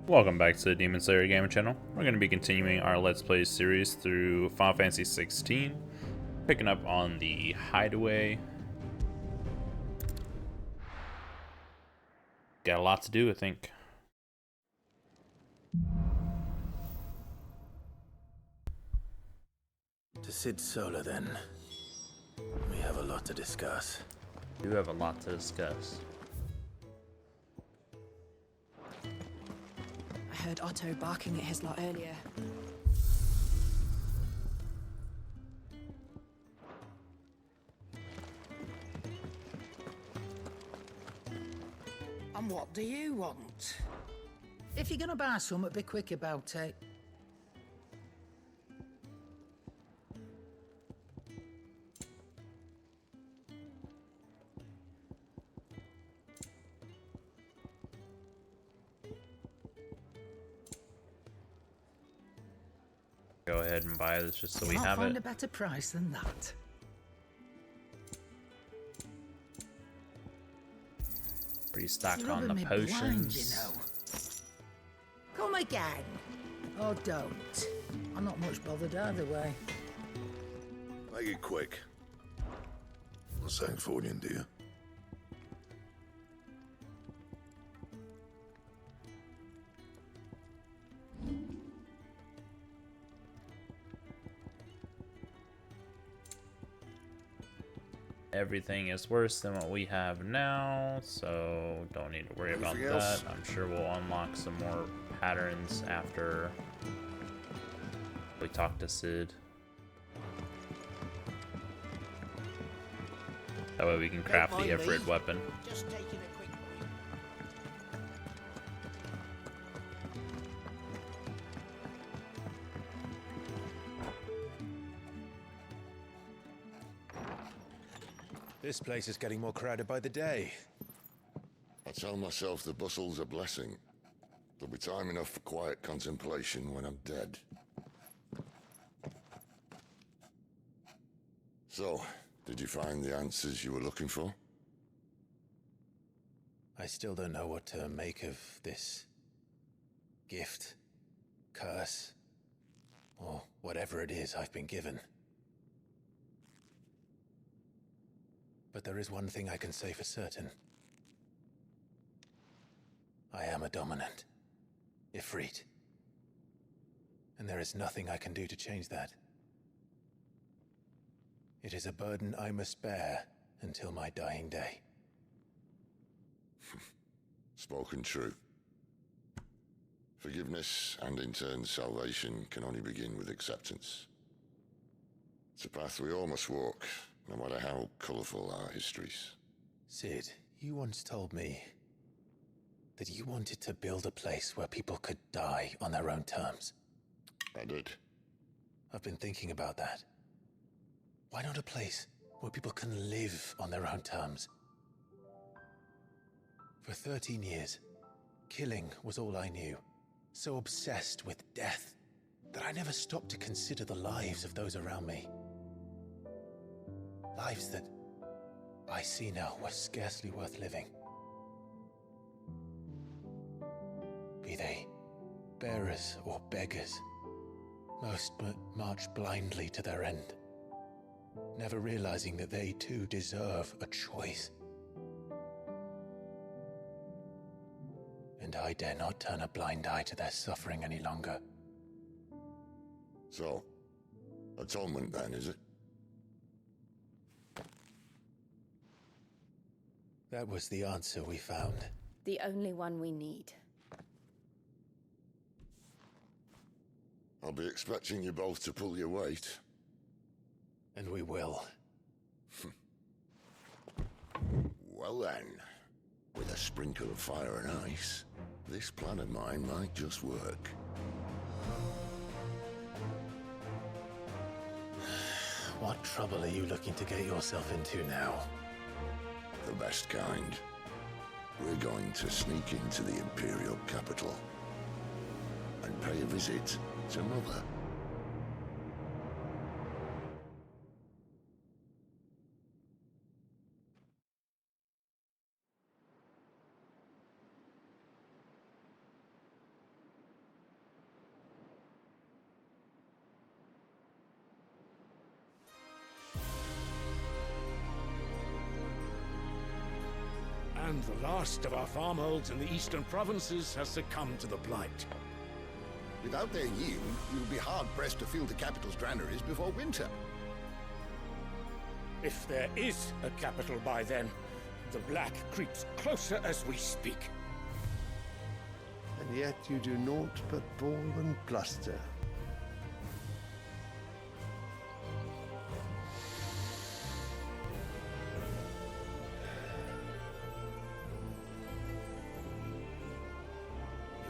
Welcome back to the Demon Slayer Gaming channel. We're going to be continuing our Let's Play series through Final Fantasy XVI, picking up on the Hideaway. Got a lot to do, I think. To Sid Solar, then. We have a lot to discuss. We do have a lot to discuss. I heard Otto barking at his lot earlier. And what do you want? If you're gonna buy something, be quick about it. Go ahead and buy this just so we You'll not have find it. a better price than that. Restock You're on the rubbing me blind, potions. you know. Come again. Oh, don't. I'm not much bothered either way. Make it quick. A Sanktfordian, do you? Everything is worse than what we have now, so don't need to worry about Anything else? that. I'm sure we'll unlock some more patterns after we talk to Sid. That way we can craft the Ifrit weapon. Just taking a quick break. This place is getting more crowded by the day. I tell myself the bustle's a blessing. There'll be time enough for quiet contemplation when I'm dead. So, did you find the answers you were looking for? I still don't know what to make of this gift, curse, or whatever it is I've been given. But there is one thing I can say for certain. I am a dominant, Ifrit. And there is nothing I can do to change that. It is a burden I must bear until my dying day. Spoken true. Forgiveness and in turn salvation can only begin with acceptance. It's a path we all must walk, no matter how colourful our histories. Sid, you once told me that you wanted to build a place where people could die on their own terms. I did. I've been thinking about that. Why not a place where people can live on their own terms? For 13 years, killing was all I knew. So obsessed with death that I never stopped to consider the lives of those around me. Lives that I see now were scarcely worth living. Be they bearers or beggars, most but march blindly to their end, never realizing that they too deserve a choice. And I dare not turn a blind eye to their suffering any longer. So, atonement then, is it? That was the answer we found. The only one we need. I'll be expecting you both to pull your weight. And we will. Well then, with a sprinkle of fire and ice, this plan of mine might just work. What trouble are you looking to get yourself into now? The best kind. We're going to sneak into the Imperial capital and pay a visit to Mother. the last of our farmholds in the eastern provinces has succumbed to the blight. Without their yield, you'll be hard-pressed to fill the capital's granaries before winter. If there is a capital by then, the black creeps closer as we speak. And yet you do naught but bawl and bluster.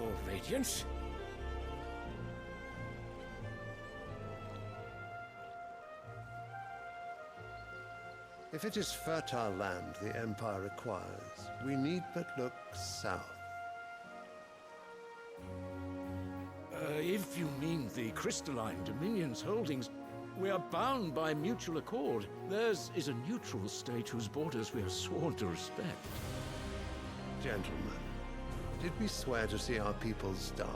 Your Radiance? If it is fertile land the Empire requires, we need but look south. If you mean the crystalline Dominion's holdings, we are bound by mutual accord. Theirs is a neutral state whose borders we are sworn to respect. Gentlemen, did we swear to see our people starve?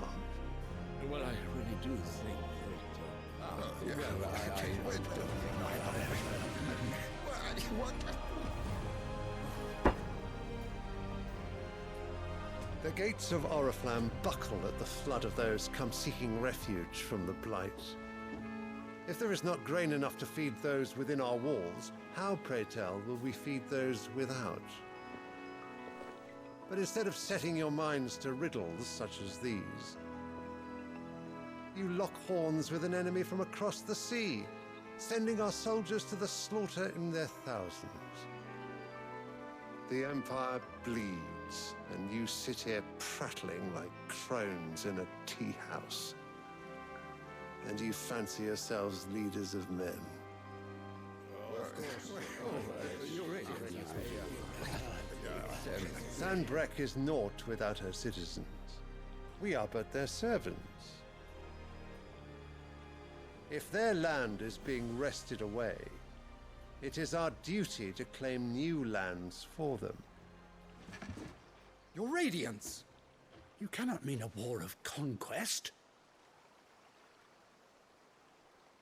Well, I really do think The gates of Oriflamme buckle at the flood of those come seeking refuge from the blight. If there is not grain enough to feed those within our walls, how, pray tell, will we feed those without? But instead of setting your minds to riddles such as these, you lock horns with an enemy from across the sea, sending our soldiers to the slaughter in their thousands. The Empire bleeds, and you sit here prattling like crones in a tea house. And you fancy yourselves leaders of men. Sanbreque is naught without her citizens. We are but their servants. If their land is being wrested away, it is our duty to claim new lands for them. Your Radiance! You cannot mean a war of conquest.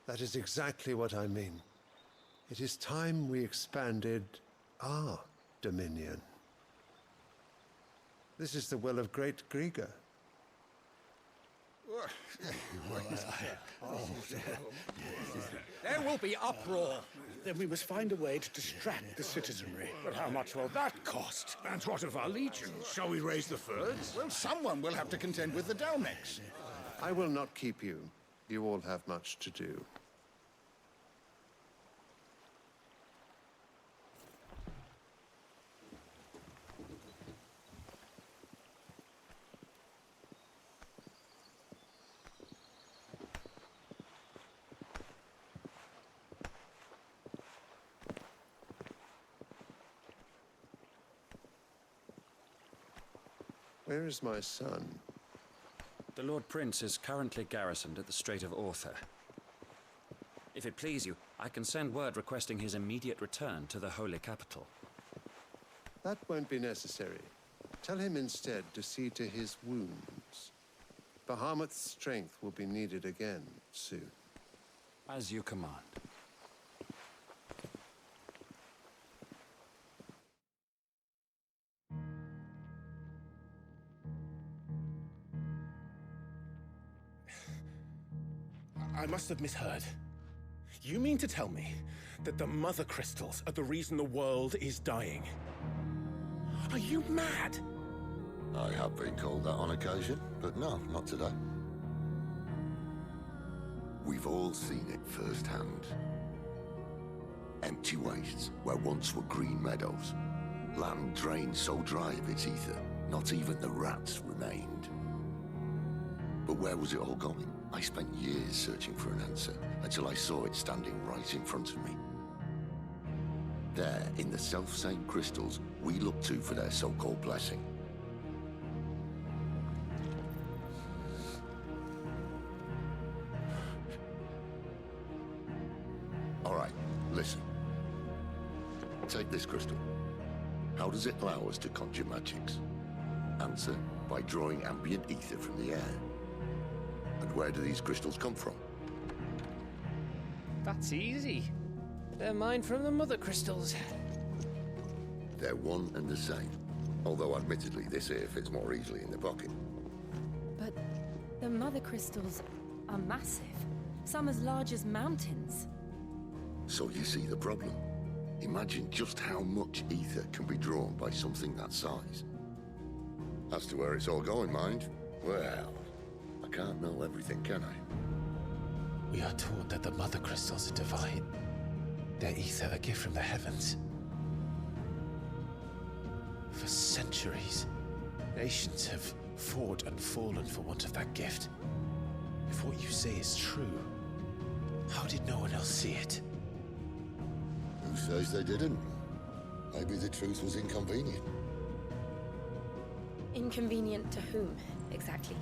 That is exactly what I mean. It is time we expanded our dominion. This is the will of great Grieger. There will be uproar. Then we must find a way to distract the citizenry. But how much will that cost? And what of our legions? Shall we raise the furs? Well, someone will have to contend with the Dalmex. I will not keep you. You all have much to do. Where is my son? The Lord Prince is currently garrisoned at the Strait of Aether. If it please you, I can send word requesting his immediate return to the Holy Capital. That won't be necessary. Tell him instead to see to his wounds. Bahamut's strength will be needed again soon. As you command. I must have misheard. You mean to tell me that the Mothercrystals are the reason the world is dying? Are you mad? I have been called that on occasion, but no, not today. We've all seen it firsthand. Empty wastes where once were green meadows. Land drained so dry of its ether, not even the rats remained. But where was it all going? I spent years searching for an answer, until I saw it standing right in front of me. There, in the self-same crystals we look to for their so-called blessing. All right, listen. Take this crystal. How does it allow us to conjure magics? Answer, by drawing ambient ether from the air. And where do these crystals come from? That's easy. They're mined from the Mothercrystals. They're one and the same. Although admittedly this here fits more easily in the pocket. But the Mothercrystals are massive. Some as large as mountains. So you see the problem. Imagine just how much ether can be drawn by something that size. As to where it's all going, mind, well, I can't know everything, can I? We are taught that the Mothercrystals are divine. Their ether a gift from the heavens. For centuries, nations have fought and fallen for want of that gift. If what you say is true, how did no one else see it? Who says they didn't? Maybe the truth was inconvenient. Inconvenient to whom, exactly?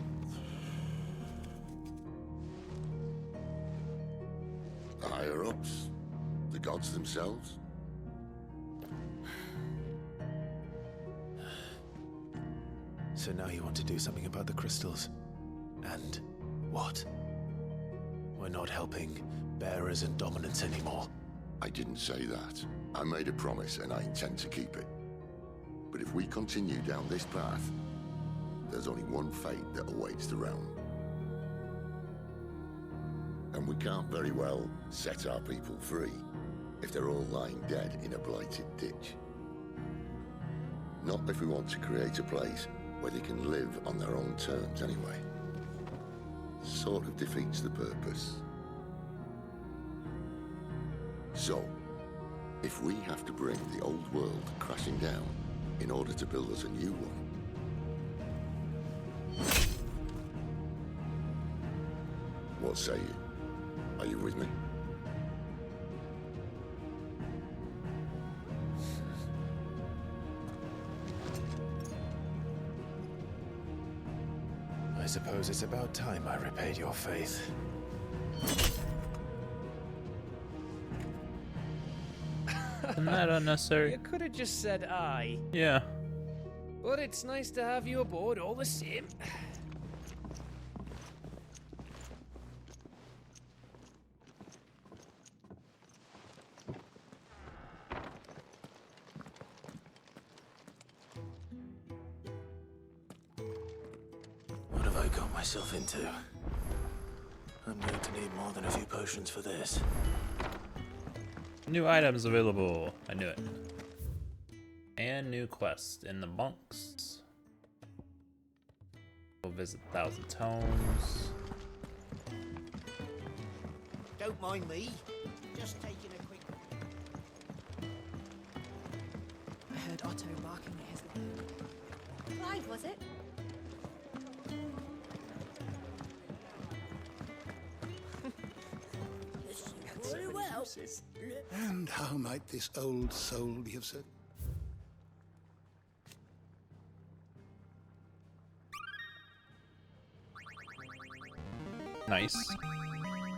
The higher-ups? The gods themselves? So now you want to do something about the crystals. And what? We're not helping bearers and dominants anymore. I didn't say that. I made a promise and I intend to keep it. But if we continue down this path, there's only one fate that awaits the realm. And we can't very well set our people free if they're all lying dead in a blighted ditch. Not if we want to create a place where they can live on their own terms anyway. Sort of defeats the purpose. So, if we have to bring the old world crashing down in order to build us a new one, what say you? Are you with me? I suppose it's about time I repaid your faith. Isn't that unnecessary? You could have just said aye. Yeah. But it's nice to have you aboard all the same. What have I got myself into? I'm going to need more than a few potions for this. New items available. I knew it. And new quest in the bunks. Go visit 1,000 Tomes. Don't mind me. Just taking a quick... I heard Otto barking at his lion. Clyde, was it? Very well. And how might this old soul be of service? Nice.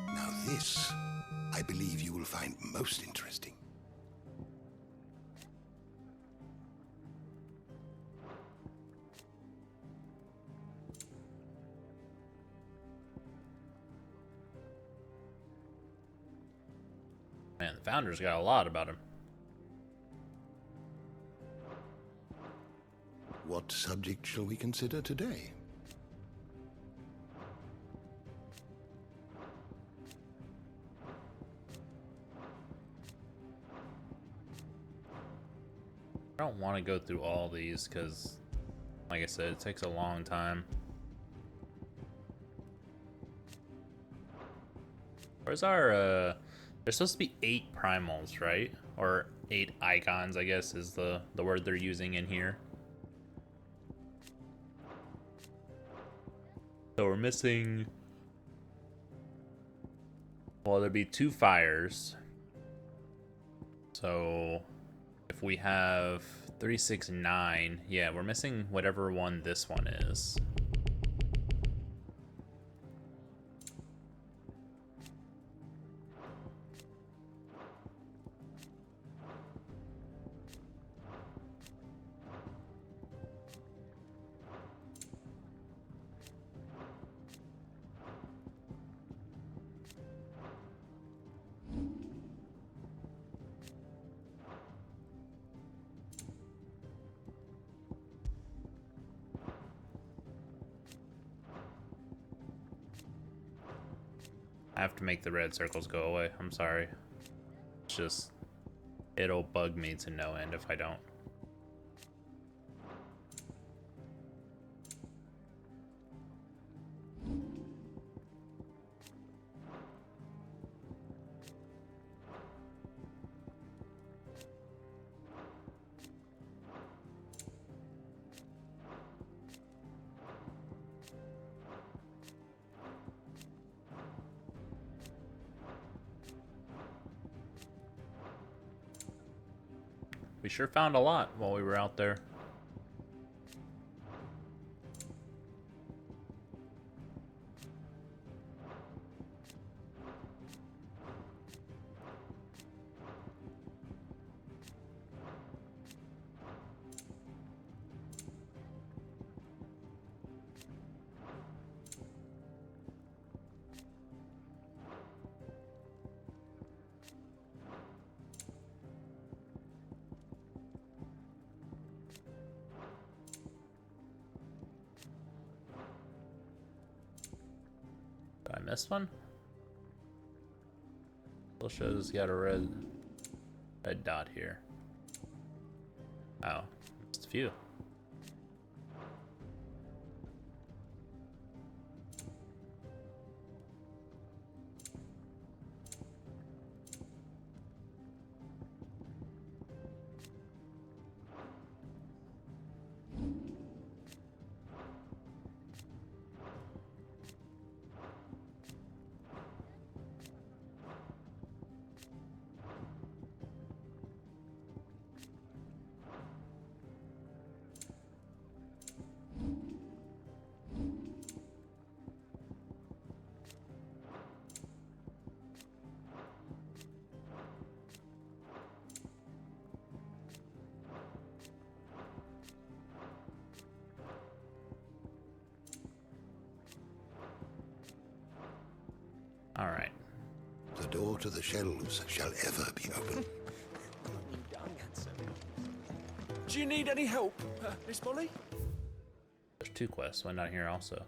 Now this, I believe you will find most interesting. Man, the founder's got a lot about him. What subject shall we consider today? I don't want to go through all these because, like I said, it takes a long time. Where's our, there's supposed to be 8 primals, right? Or 8 icons, I guess, is the word they're using in here. So we're missing... Well, there'd be 2 fires. So... if we have 3, 6, 9, yeah, we're missing whatever one this one is. I have to make the red circles go away. I'm sorry. It's just, it'll bug me to no end if I don't. We sure found a lot while we were out there. Did I miss one? Still shows got a red dot here. Oh, just a few. All right. The door to the shelves shall ever be open. Do you need any help, Miss Molly? There's two quests. One down here also.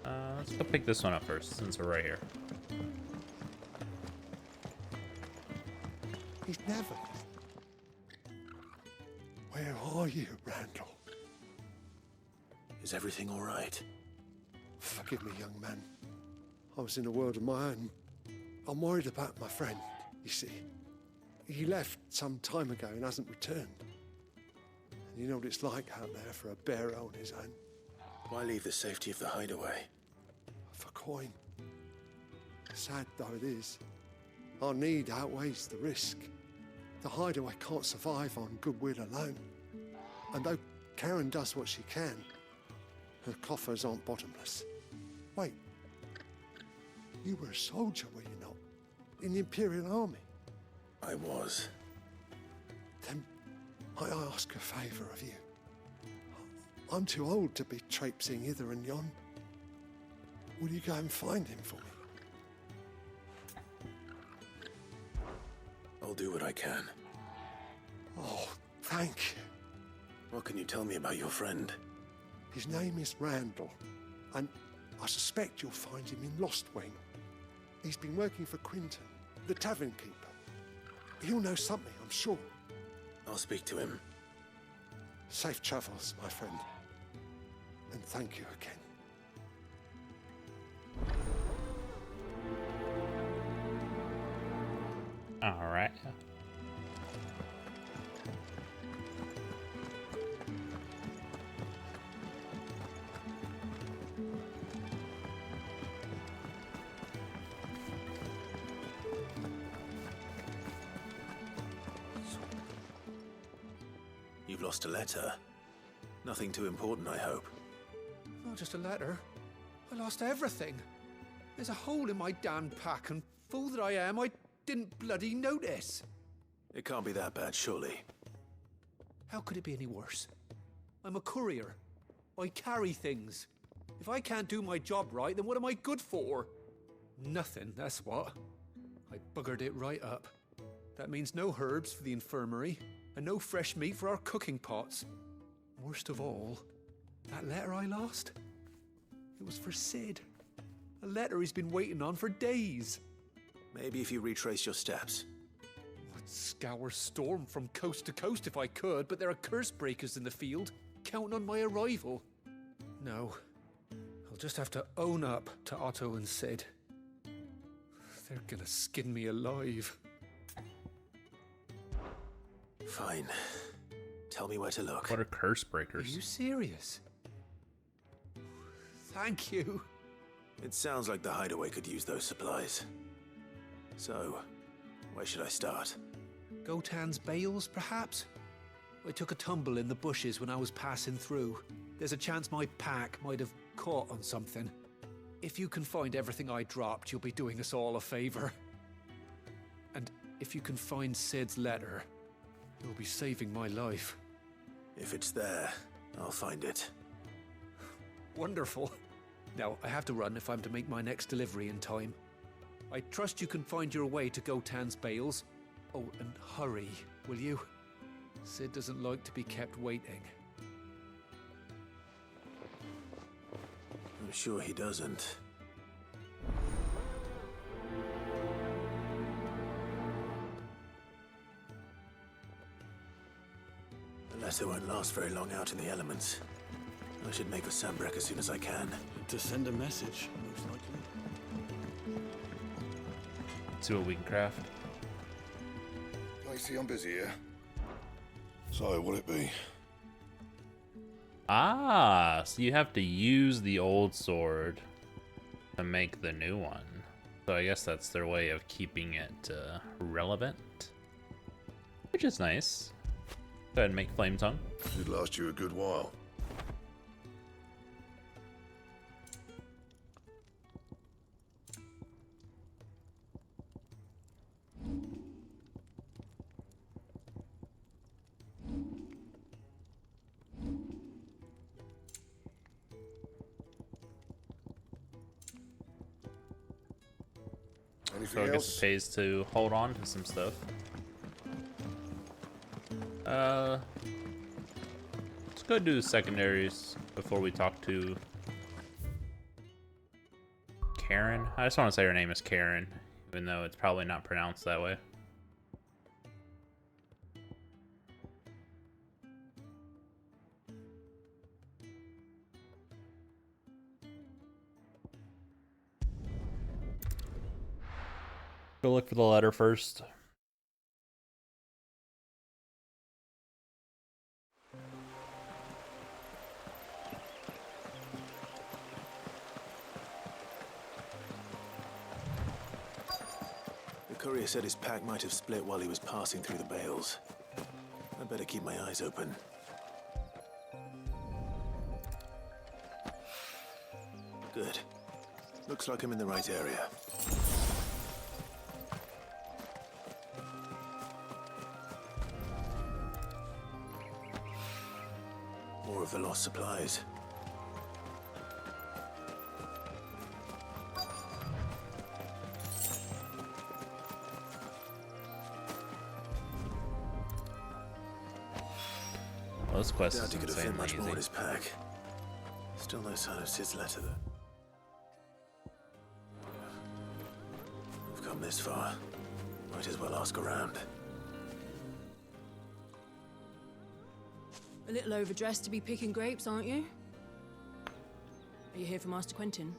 Let's go pick this one up first, since we're right here. He's never. Where are you, Randall? Is everything all right? Forgive me, young man. I was in a world of my own. I'm worried about my friend, you see. He left some time ago and hasn't returned. And you know what it's like out there for a bearer on his own. Why leave the safety of the hideaway? For coin. Sad though it is, our need outweighs the risk. The hideaway can't survive on goodwill alone. And though Karen does what she can, her coffers aren't bottomless. Wait, you were a soldier, were you not? In the Imperial Army? I was. Then might I ask a favour of you? I'm too old to be traipsing hither and yon. Will you go and find him for me? I'll do what I can. Oh, thank you. What can you tell me about your friend? His name is Randall, and I suspect you'll find him in Lost Wing. He's been working for Quinton, the tavern keeper. He'll know something, I'm sure. I'll speak to him. Safe travels, my friend. And thank you again. All right. You've lost a letter. Nothing too important, I hope. Not just a letter. I lost everything. There's a hole in my damn pack, and fool that I am, I didn't bloody notice. It can't be that bad, surely. How could it be any worse? I'm a courier. I carry things. If I can't do my job right, then what am I good for? Nothing, that's what. I buggered it right up. That means no herbs for the infirmary, and no fresh meat for our cooking pots. Worst of all, that letter I lost, it was for Sid. A letter he's been waiting on for days. Maybe if you retrace your steps. I'd scour Storm from coast to coast if I could, but there are curse breakers in the field, counting on my arrival. No. I'll just have to own up to Otto and Sid. They're gonna skin me alive. Fine. Tell me where to look. What are curse Are breakers? you serious? Thank you. It sounds like the hideaway could use those supplies. So, where should I start? Gotan's bales, perhaps? I took a tumble in the bushes when I was passing through. There's a chance my pack might have caught on something. If you can find everything I dropped, you'll be doing us all a favor. And if you can find Sid's letter, you'll be saving my life. If it's there, I'll find it. Wonderful. Now, I have to run if I'm to make my next delivery in time. I trust you can find your way to Gotan's bales. Oh, and hurry, will you? Sid doesn't like to be kept waiting. I'm sure he doesn't. The letter won't last very long out in the elements. I should make for Sambrek as soon as I can. To send a message, most likely. See what we can craft. I see I'm busy here. So, what'll it be? Ah, so you have to use the old sword to make the new one. So I guess that's their way of keeping it relevant, which is nice. Go ahead and make Flame Tongue. Should last you a good while. So I guess it pays to hold on to some stuff. Let's go do the secondaries before we talk to Karen. I just want to say her name is Karen, even though it's probably not pronounced that way. Go look for the letter first. The courier said his pack might have split while he was passing through the bales. I'd better keep my eyes open. Good. Looks like I'm in the right area. More of the lost supplies. Well, this quest is Doubt he could have fit insanely much more in easy. his pack. Still no sign of Sid's letter, though. We've come this far. Might as well ask around. A little overdressed to be picking grapes, aren't you? Are you here for Master Quentin?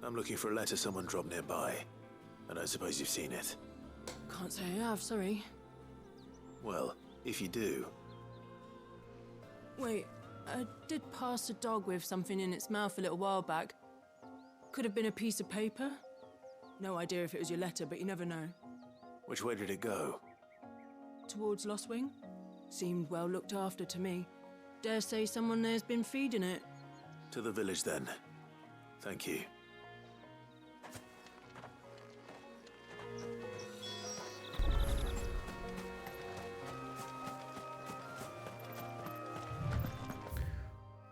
I'm looking for a letter someone dropped nearby. I don't suppose you've seen it. Can't say I have, sorry. Well, if you do, Wait, I did pass a dog with something in its mouth a little while back. Could have been a piece of paper. No idea if it was your letter, but you never know. which way did it go? Towards Lostwing? Seemed well looked after to me. Dare say someone there's been feeding it. To the village, then. Thank you.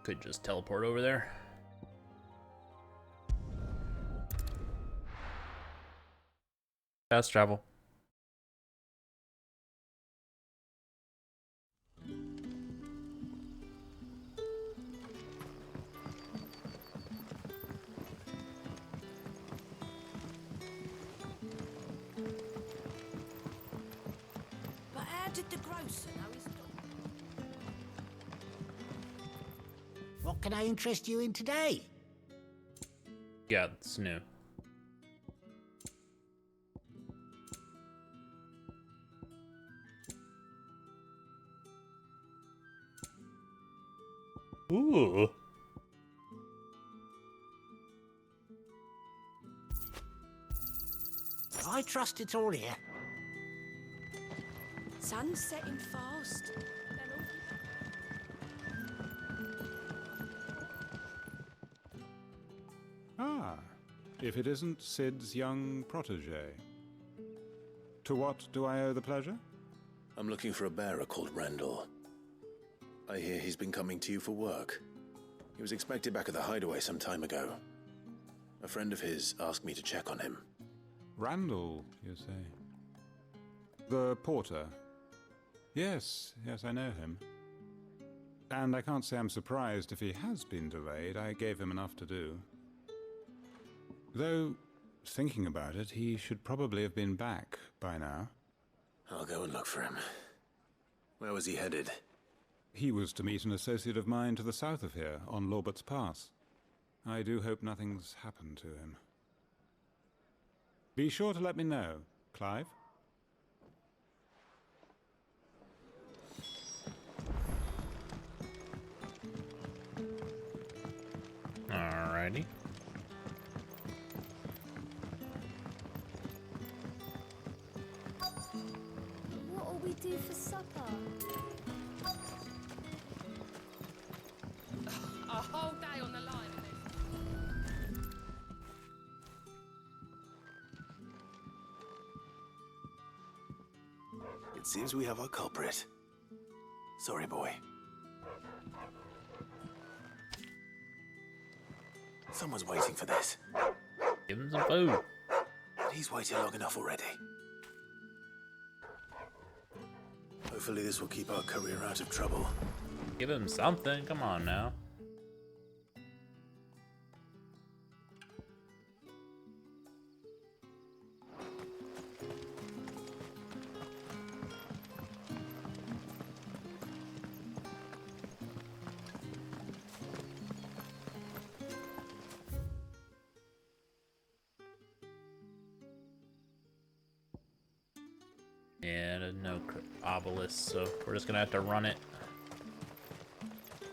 Could just teleport over there. Fast travel. did the grocer know his dog? What can I interest you in today? Yeah, it's new. Ooh. I trust it's all here. Sun's setting fast. Ah, if it isn't Sid's young protege. To what do I owe the pleasure? I'm looking for a bearer called Randall. I hear he's been coming to you for work. He was expected back at the hideaway some time ago. A friend of his asked me to check on him. Randall, you say? The porter? Yes, I know him. And I can't say I'm surprised if he has been delayed. I gave him enough to do. Though, thinking about it, he should probably have been back by now. I'll go and look for him. Where was he headed? He was to meet an associate of mine to the south of here, on Lorbert's Pass. I do hope nothing's happened to him. Be sure to let me know, Clive. Alrighty. What'll we do for supper? A whole day on the line. It seems we have our culprit. Sorry, boy. Someone's waiting for this. Give him some food. He's waited long enough already. Hopefully this will keep our career out of trouble. Give him something. Come on now. Yeah, there's no obelisk, so we're just gonna have to run it.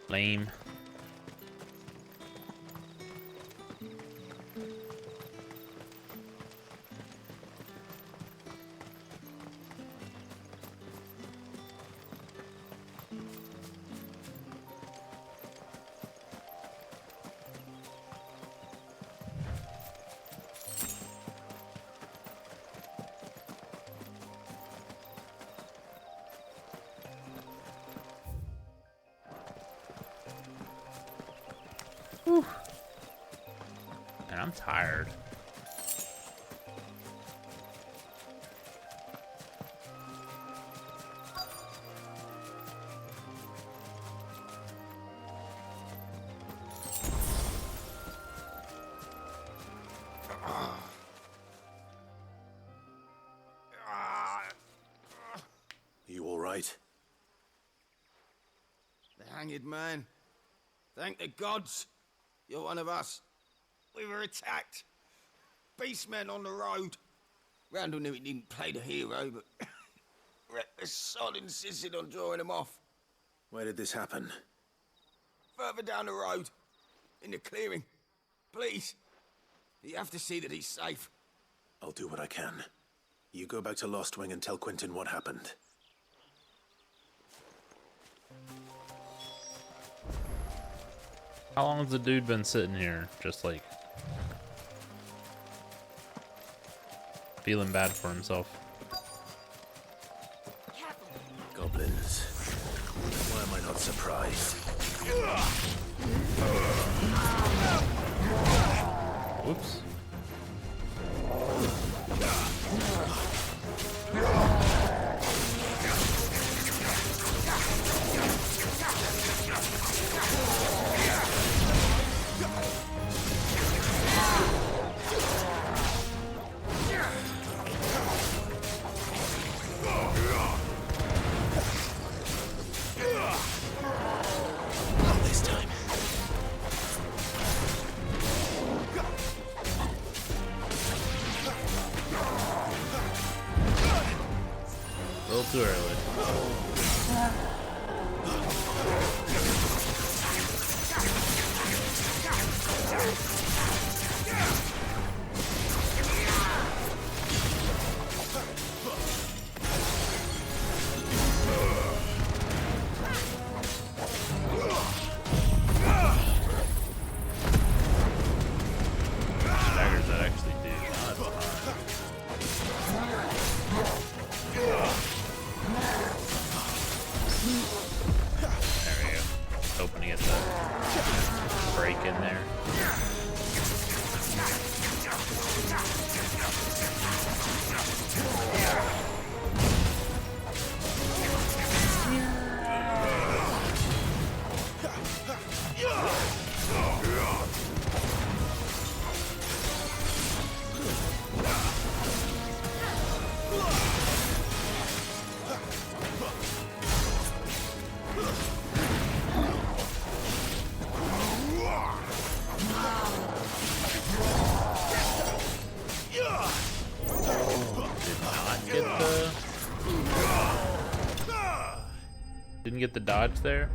Lame. Whew. And I'm tired. You all right? The hanged man. Thank the gods. You're one of us. We were attacked. Beastmen on the road. Randall knew he didn't play the hero, but the sod insisted on drawing him off. Where did this happen? Further down the road. In the clearing. Please. You have to see that he's safe. I'll do what I can. You go back to Lost Wing and tell Quentin what happened. How long has the dude been sitting here, just like feeling bad for himself? Goblins. Why am I not surprised? Whoops. too early. Daggers that actually do not harm. There we go. Hoping to get the break in there. Didn't get the dodge there.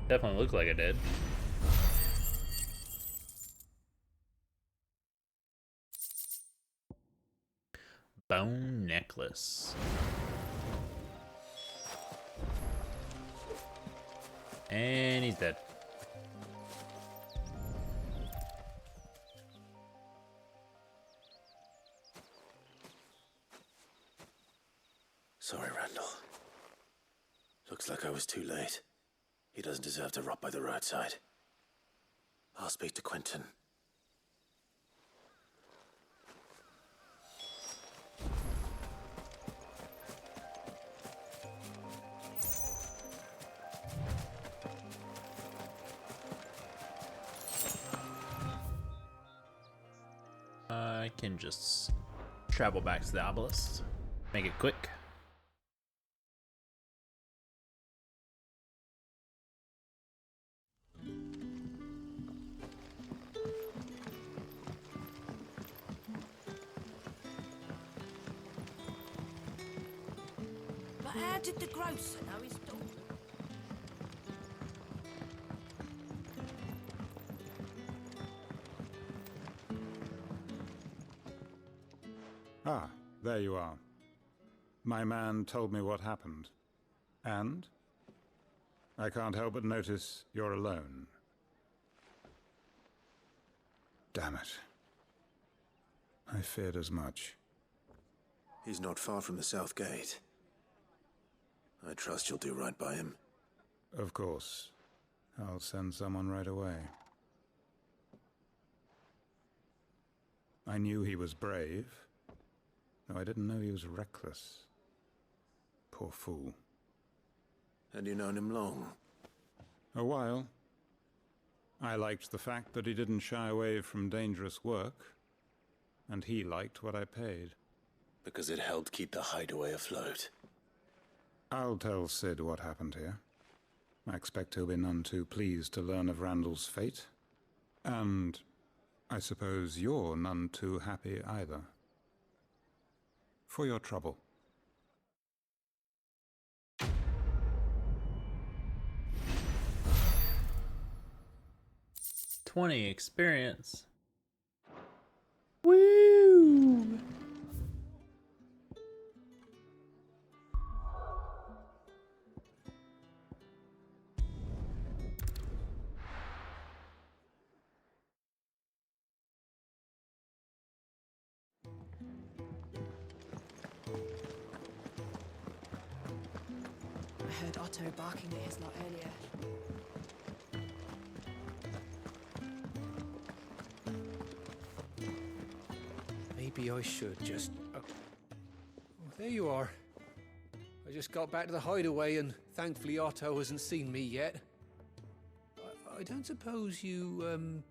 Definitely looked like it did. Bone necklace. And he's dead. Sorry, Randall. Looks like I was too late. He doesn't deserve to rot by the roadside. I'll speak to Quentin. I can just travel back to the obelisk. Make it quick. But how did the grocer know his daughter? Ah, there you are. My man told me what happened. And? I can't help but notice you're alone. Damn it. I feared as much. He's not far from the south gate. I trust you'll do right by him. Of course. I'll send someone right away. I knew he was brave, though I didn't know he was reckless. Poor fool. Had you known him long? A while. I liked the fact that he didn't shy away from dangerous work, and he liked what I paid. Because it helped keep the hideaway afloat. I'll tell Sid what happened here. I expect he'll be none too pleased to learn of Randall's fate. And I suppose you're none too happy either. For your trouble. 20 experience. Woo! I heard Otto barking at his lot earlier. Maybe I should just... Oh, there you are. I just got back to the hideaway and thankfully Otto hasn't seen me yet. I don't suppose you,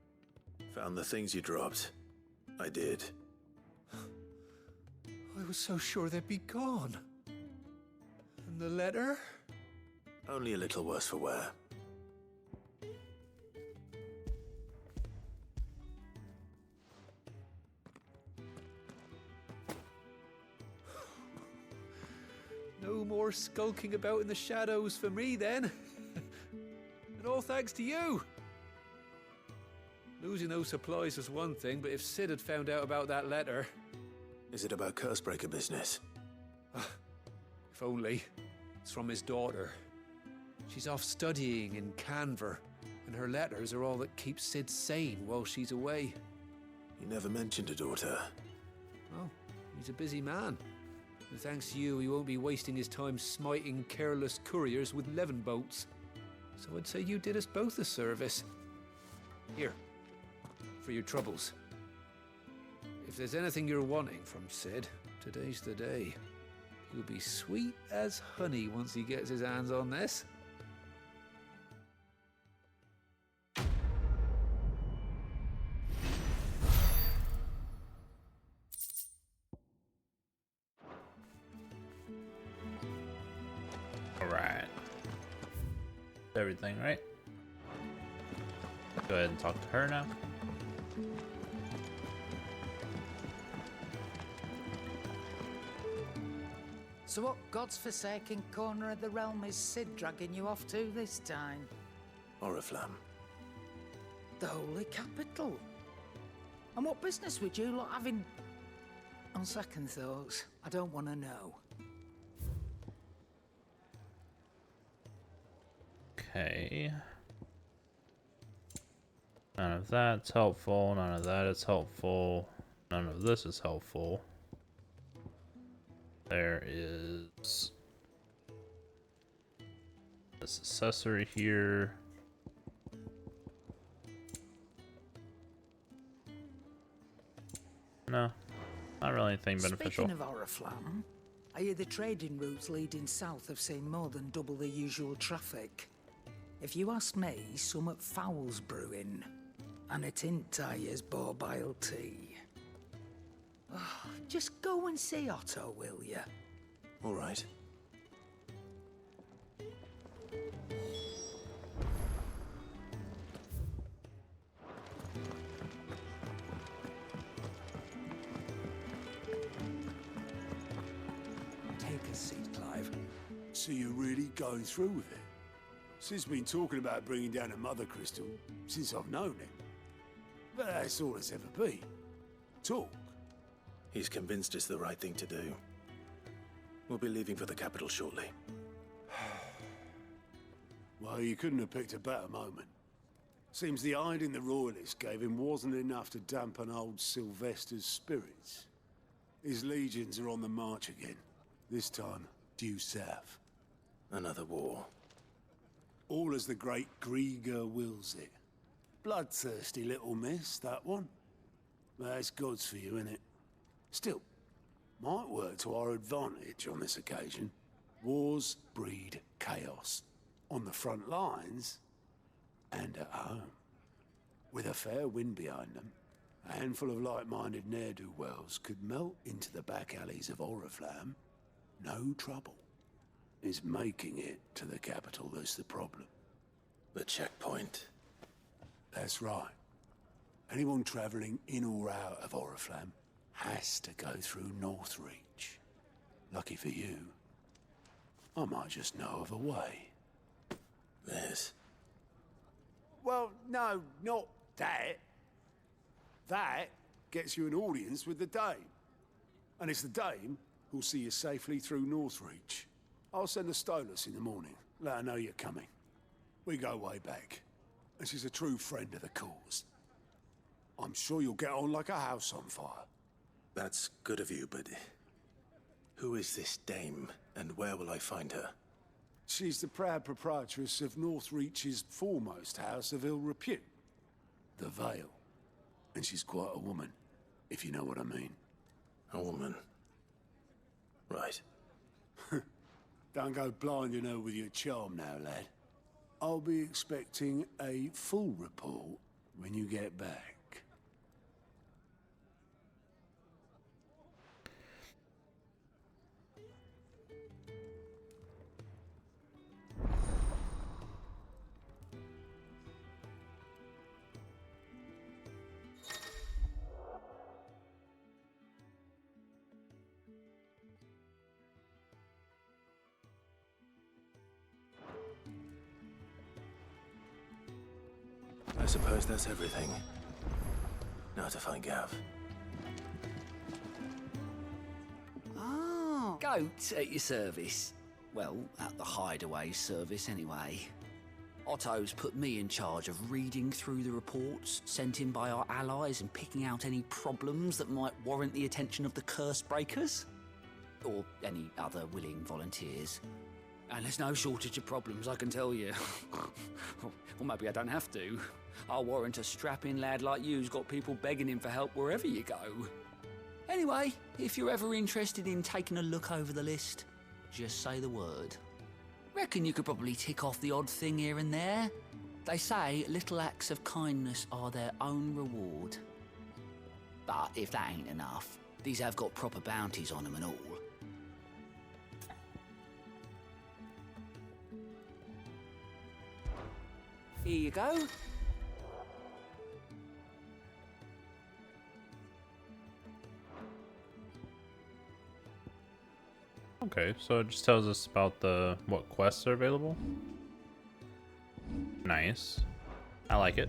Found the things you dropped. I did. I was so sure they'd be gone. And the letter? Only a little worse for wear. No more skulking about in the shadows for me then. And all thanks to you. Losing those supplies was one thing, but if Sid had found out about that letter... Is it about Cursebreaker business? If only. It's from his daughter. She's off studying in Canver, and her letters are all that keeps Sid sane while she's away. You never mentioned a daughter. Oh, he's a busy man. And thanks to you, he won't be wasting his time smiting careless couriers with levin boats. So I'd say you did us both a service. Here, for your troubles. If there's anything you're wanting from Sid, today's the day. He'll be sweet as honey once he gets his hands on this. Alright. Everything right? Go ahead and talk to her now. So what God's forsaken corner of the realm is Sid dragging you off to this time? Oriflamme. The Holy Capital. And what business would you lot have in... On second thoughts, I don't want to know. Okay. None of that's helpful, none of that is helpful, none of this is helpful. There is this accessory here. No, not really anything beneficial. Speaking of Oriflamme, I hear the trading routes leading south have seen more than double the usual traffic. If you ask me, summat foul's brewing, and it ain't tires borbile tea. Just go and see Otto, will you? All right. Take a seat, Clive. So you're really going through with it? Sid's been talking about bringing down a mother crystal since I've known him. But that's all it's ever been. Talk. He's convinced it's the right thing to do. We'll be leaving for the capital shortly. Well, you couldn't have picked a better moment. Seems the hiding the royalists gave him wasn't enough to dampen old Sylvester's spirits. His legions are on the march again. This time, due south. Another war. All as the great Grieger wills it. Bloodthirsty little miss, that one. That's God's for you, innit? Still, might work to our advantage on this occasion. Wars breed chaos. On the front lines, and at home. With a fair wind behind them, a handful of like-minded ne'er-do-wells could melt into the back alleys of Oriflamme. No trouble. It's making it to the capital that's the problem. The checkpoint. That's right. Anyone travelling in or out of Oriflamme has to go through Northreach. Lucky for you, I might just know of a way. There's... Well, no, not that. That gets you an audience with the Dame. And it's the Dame who'll see you safely through Northreach. I'll send a Stolas in the morning, let her know you're coming. We go way back, and she's a true friend of the cause. I'm sure you'll get on like a house on fire. That's good of you, but... who is this Dame, and where will I find her? She's the proud proprietress of Northreach's foremost house of ill repute, the Vale. And she's quite a woman, if you know what I mean. A woman? Right. Don't go blinding her with your charm now, lad. I'll be expecting a full report when you get back. I suppose that's everything. Now to find Gav. Ah, goats at your service. Well, at the hideaway service anyway. Otto's put me in charge of reading through the reports sent in by our allies and picking out any problems that might warrant the attention of the curse breakers. Or any other willing volunteers. And there's no shortage of problems, I can tell you. Or maybe I don't have to. I'll warrant a strapping lad like you's got people begging him for help wherever you go. Anyway, if you're ever interested in taking a look over the list, just say the word. Reckon you could probably tick off the odd thing here and there. They say little acts of kindness are their own reward. But if that ain't enough, these have got proper bounties on them and all. Here you go. Okay, so it just tells us about what quests are available. Nice. I like it.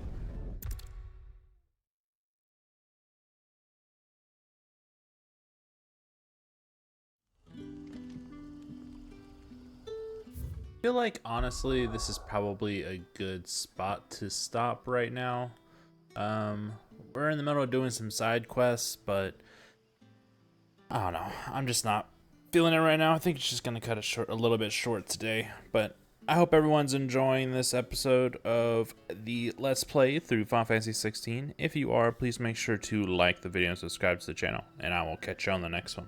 I feel like honestly this is probably a good spot to stop right now. We're in the middle of doing some side quests, but I don't know, I'm just not feeling it right now. I think it's just gonna cut it short, a little bit short today, but I hope everyone's enjoying this episode of the Let's Play through Final Fantasy 16. If you are, please make sure to like the video and subscribe to the channel, and I will catch you on the next one.